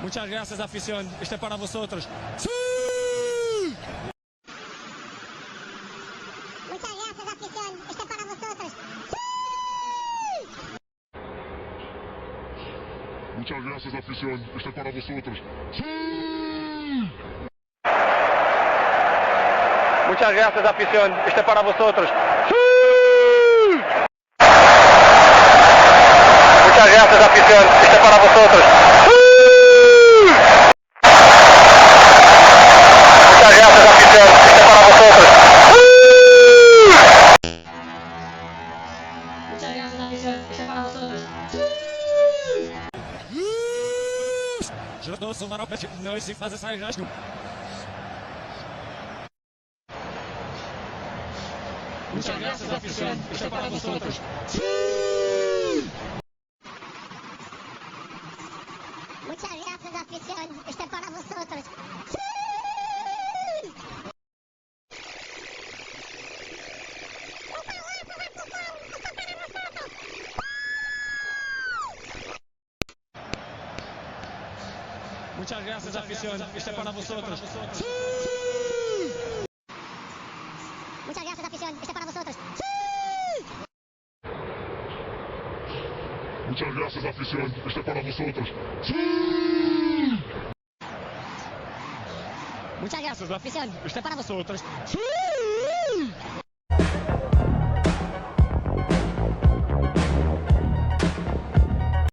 Muchas gracias, afición. Este es para vosotros. ¡Sí! Muchas gracias, afición. Este es para vosotros. Muchas gracias, afición. Este es para vosotros. ¡Sí! Muchas gracias, afición. Este es para vosotros. ¡Sí! Muchas gracias, afición. Este es para vosotros. ¡Sí! Muchas gracias, afición. Este es para vosotros. ¡Sí! Muchas gracias, afición. Este es para vosotros. Je dois somar ao pet, não se faz essa rasgo. Muchas gracias, afición. Este es para vosotros. Muchas gracias, afición. Este es para vosotros. Muchas gracias, afición. Este es para vosotros. Muchas gracias, afición. Este es para vosotros. Muchas gracias, afición. Este es para vosotros. ¡Sí! Muchas gracias, afición. Este es para vosotros.